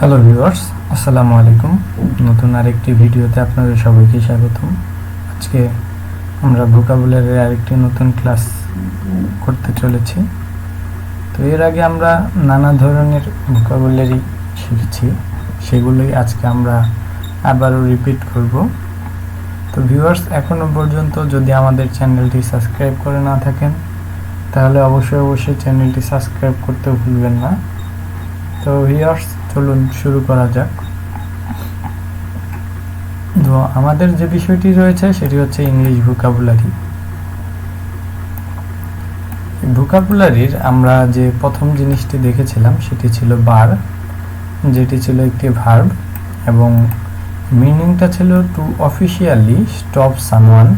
Hello viewers, আসসালামু আলাইকুম। নতুন আরেকটি ভিডিওতে আপনাদের সবাইকে স্বাগতম। আজকে আমরা ভোকাবুলারির আরেকটি নতুন ক্লাস করতে চলেছি। তো এর আগে আমরা নানা ধরনের ভোকাবুলারি শিখেছি, সেগুলোই আজকে আমরা আবারও রিপিট করব। তো ভিউয়ার্স, এখনও পর্যন্ত যদি আমাদের চ্যানেলটি সাবস্ক্রাইব করে না থাকেন তাহলে অবশ্যই চ্যানেলটি সাবস্ক্রাইব করতে ভুলবেন না। তো ভিউয়ার্স, চলুন শুরু করা যাক। তো আমাদের যে বিষয়টি রয়েছে সেটি হচ্ছে ইংলিশ ভোকাবুলারি। ভোকাবুলারির আমরা যে প্রথম জিনিসটি দেখেছিলাম সেটি ছিল বার, যেটি ছিল একটি ভার্ব এবং মিনিংটা ছিল to officially stop someone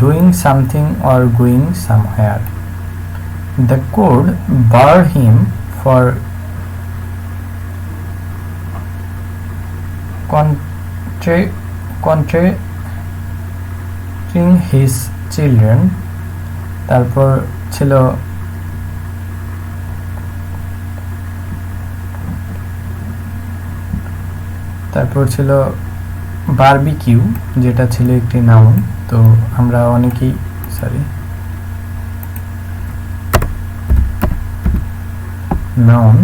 doing something or going somewhere. The court bar him for contracting his children। তারপর ছিল বারবিকিউ, যেটা ছিল একটি নাউন। তো আমরা অনেকেই নাউন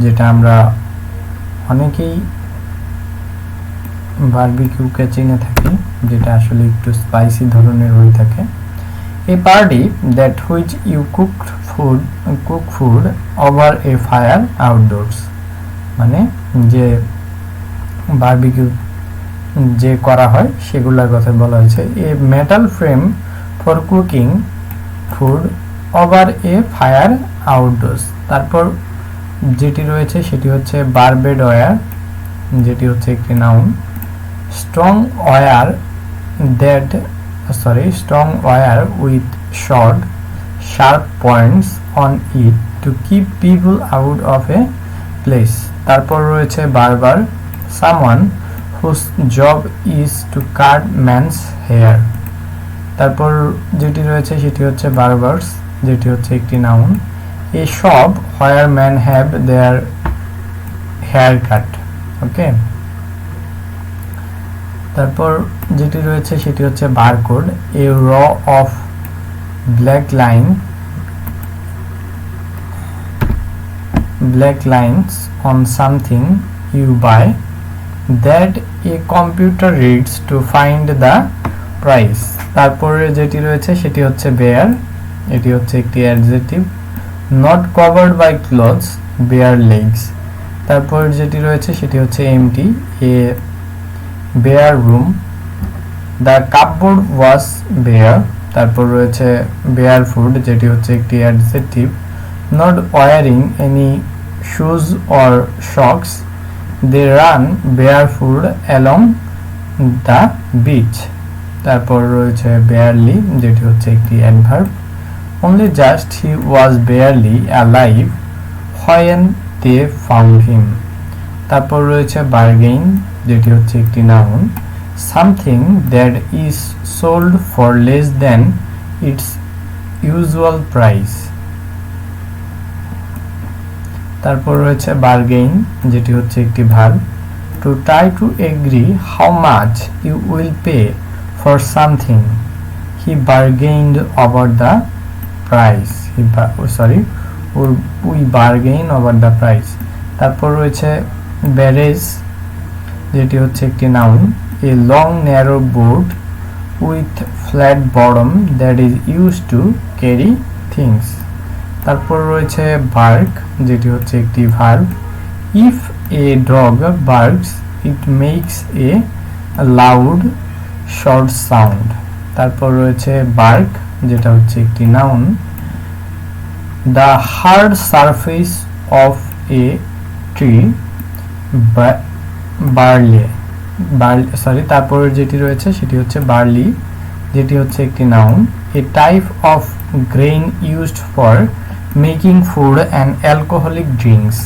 যেটা আমরা অনেকেই বারবিকিউকে চিনে থাকি, যেটা আসলে একটু স্পাইসি ধরনের হয়ে থাকে। A party that which you cook food over a fire outdoors, মানে যে বারবিকিউ যে করা হয় সেগুলোর কথা বলা হয়েছে। A metal frame for cooking food over a fire outdoors. তারপর যেটি রয়েছে সেটি হচ্ছে বারবেড ওয়্যার, যেটি হচ্ছে একটি noun. strong wire with short sharp points on it to keep people out of a place। তারপর রয়েছে বারবার, someone whose job is to cut man's hair। তারপর যেটি রয়েছে সেটি হচ্ছে বারবার্স, যেটি হচ্ছে একটি noun. a shop where men have their hair cut। Okay, তারপর যেটি রয়েছে সেটি হচ্ছে barcode, a row of black lines on something you buy that a computer reads to find the price. তারপরে যেটি রয়েছে সেটি হচ্ছে বেয়ার, এটি হচ্ছে একটি adjective. Not covered by clothes, bare legs. তারপর যেটি রয়েছে সেটি হচ্ছে empty, a bare room, the cupboard was bare। তারপর রয়েছে barefoot, যেটি হচ্ছে একটি adjective. not wearing any shoes or socks, they run barefoot along the beach। তারপর রয়েছে barely, যেটি হচ্ছে একটি adverb. only just he was barely alive when they found him। তারপর রয়েছে bargain, যেটি হচ্ছে একটি noun. Something that is sold for less than its usual price. তারপর রয়েছে বার্গেইন, যেটি হচ্ছে একটি verb. To try to agree how much you will pay for something, he bargained over the price. We bargain over the price. তারপর রয়েছে barge, যেটি হচ্ছে একটি noun. A long narrow boat with flat bottom that is use to carry things. তারপর রয়েছে bark, যেটি হচ্ছে একটি verb. If a dog barks it makes a loud short sound. তারপর রয়েছে বার্ক, যেটা হচ্ছে একটি noun. The hard surface of a tree তারপর যেটি রয়েছে সেটি হচ্ছে বার্লি, যেটি হচ্ছে একটি noun. A type of grain used for making food and alcoholic drinks.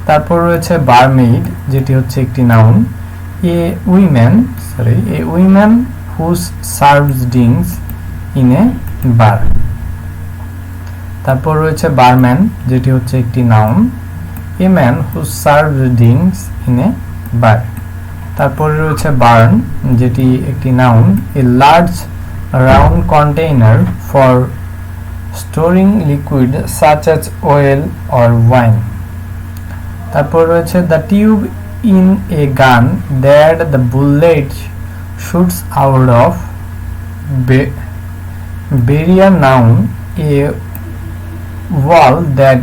তারপর রয়েছে বারমেইড, যেটি হচ্ছে একটি noun. A woman whose serves drinks in a bar. তারপর রয়েছে বারম্যান, যেটি হচ্ছে একটি noun. a man who serves drinks in a bar. তারপরে রয়েছে বার্ন, যেটি একটি noun, a large round container for storing liquid such as oil or wine. তারপর রয়েছে the tube in a gun that the bullet shoots out of. Barrier noun, a wall that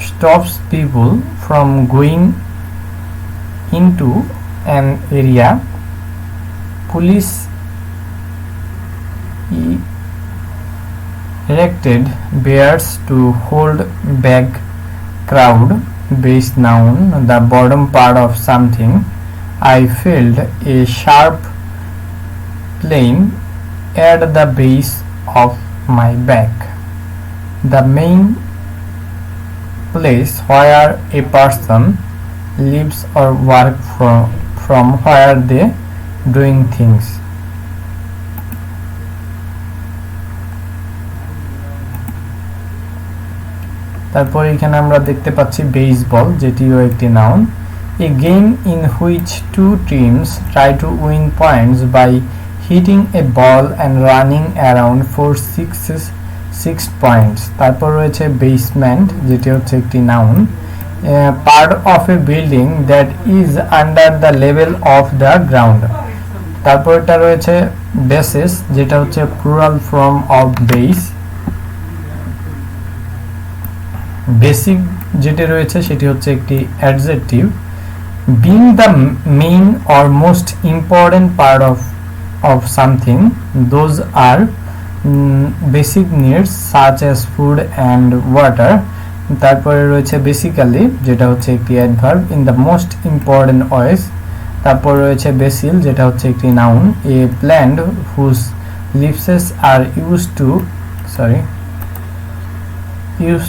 stops people from going into an area. Police erected barriers to hold back crowd. Base noun, the bottom part of something. I felt a sharp pain at the base of my back. The main place where a person lives or work from where they doing things. তারপর এখানে আমরা দেখতে পাচ্ছি baseball, যেটিও একটি noun, a game in which two teams try to win points by hitting a ball and running around for 6 points. তারপর রয়েছে basement, যেটি হচ্ছে একটি noun, part of a building that is under the level of the ground. তারপর এটা রয়েছে basis, যেটা হচ্ছে plural form of base. Basic যেটি রয়েছে সেটি হচ্ছে একটি adjective, being the main or most important part of something. Those are basic needs such as food and water. তারপরে রয়েছে বেসিক্যালি, যেটা হচ্ছে একটি adverb, in the most important ways. তারপর রয়েছে বেসিল, যেটা হচ্ছে একটি noun, a plant whose leaves are used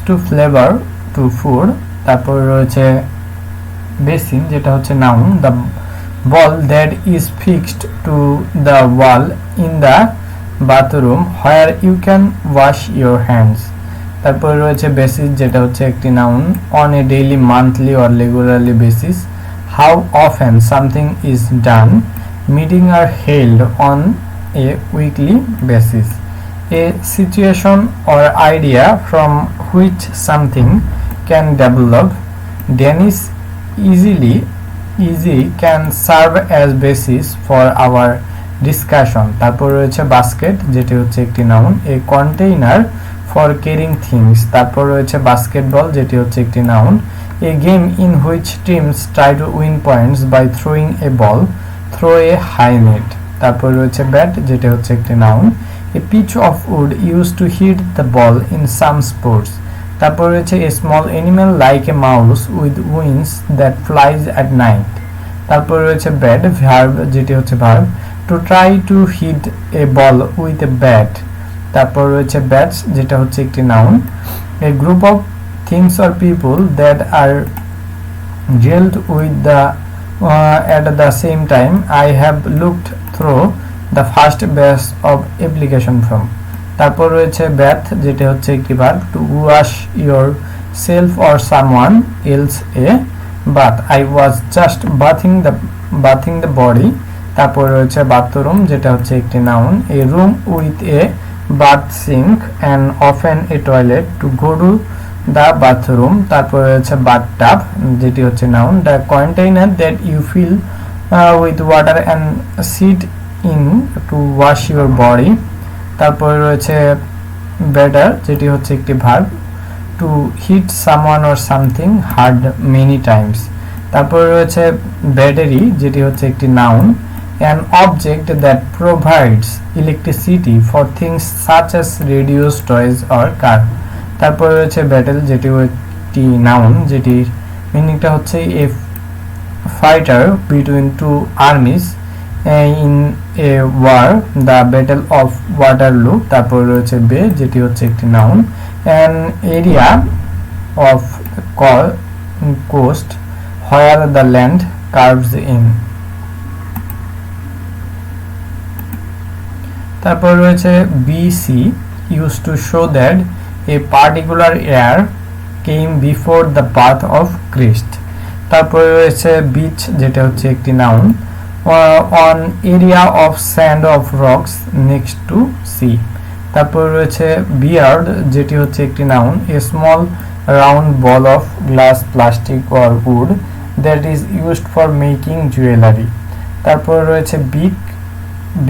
to flavor to food. তারপর রয়েছে বেসিন, যেটা হচ্ছে noun, the ball that is fixed to the wall in the bathroom where you can wash your hands. তারপর রয়েছে basis, যেটা হচ্ছে একটি noun, on a daily, monthly or regularly basis. How often something is done. Meeting are held on a weekly basis. A situation or idea from which something can develop. Danish easy can serve as basis for our discussion. তারপর রয়েছে basket, যেটি হচ্ছে একটি noun, a container for carrying things. তারপর রয়েছে basketball, যেটি হচ্ছে একটি noun, a game in which teams try to win points by throwing a ball through a high net. তারপর রয়েছে ব্যাট, যেটি হচ্ছে একটি noun, a piece of wood used to hit the ball in some sports. তারপর রয়েছে a small animal like a mouse with wings that flies at night. তারপর রয়েছে bat, verb, যেটি হচ্ছে verb, to try to hit a ball with a bat. তারপর রয়েছে bats, যেটা হচ্ছে একটি noun, a group of things or people that are dealt with at the same time. I have looked through the first batch of application form. তারপর রয়েছে bath, যেটা হচ্ছে একটি verb, to wash yourself or someone else a bath. I was just bathing the body. তারপর রয়েছে bathroom, যেটা হচ্ছে একটি noun, a room with a bath sink and often a toilet to go to the bathroom. তারপর রয়েছে bathtub, যেটি হচ্ছে noun, the container that you fill with water and sit in to wash your body. তারপর রয়েছে better, যেটি হচ্ছে একটি verb, to hit someone or something hard many times. তারপর রয়েছে battery, যেটি হচ্ছে একটি noun, an object that provides electricity for things such as radios, toys or car. তারপর রয়েছে battle, যেটি একটি নাউন, যেটির মিনিংটা হচ্ছে a fighter between two armies in a war, the battle of Waterloo. তারপর রয়েছে বে, যেটি হচ্ছে একটি noun, an area of coast where the land curves in. তারপর রয়েছে BC, used to show that a particular year came before the birth of Christ. তারপরে রয়েছে বিচ, যেটা হচ্ছে একটি noun, on area of sand of rocks next to sea. তারপরে রয়েছে beard, যেটি হচ্ছে একটি noun, a small round ball of glass, plastic or wood that is used for making jewelry. তারপরে রয়েছে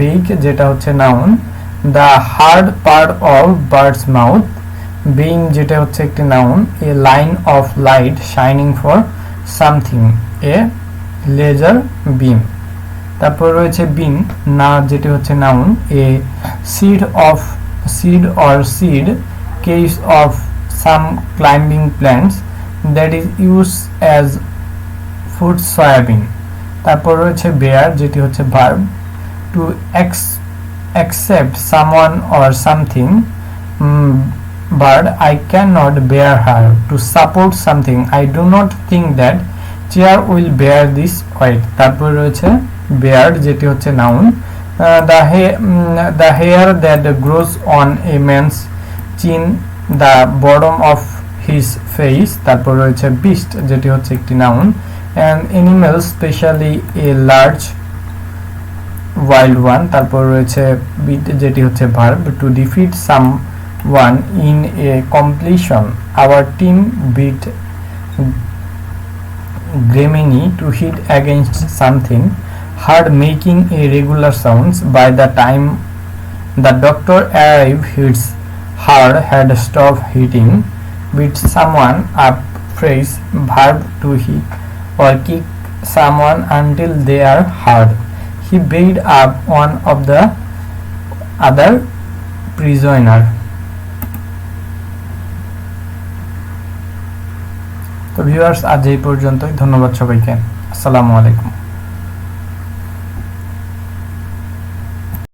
beak, যেটা হচ্ছে noun, the hard part of bird's mouth. beam, যেটা হচ্ছে একটি noun, a line of light shining for something, a laser beam. তারপর রয়েছে বিন না, যেটি হচ্ছে noun, a seed or seed case of some climbing plants that is used as food, soybean. তারপর রয়েছে bear, যেটি হচ্ছে verb, to accept someone or something, but I cannot bear her. To support something, I do not think that chair will bear this weight. তারপর রয়েছে beard, যেটি হচ্ছে noun, the hair that grows on a man's chin, the bottom of his face. তারপর রয়েছে beast, যেটি হচ্ছে একটি noun, an animal, specially a large wild one. তারপর রয়েছে beat, যেটি হচ্ছে verb, to defeat someone in a competition. Our team beat Gemini to hit against something hard, making irregular sounds. By the time the doctor arrived, his heart had stopped hitting. Beat someone up, phrase, verb, to hit or kick someone until they are hurt. He beat up one of the other prisoner. তো viewers, আজ এই পর্যন্তই। ধন্যবাদ সবাইকে। আসসালামু আলাইকুম।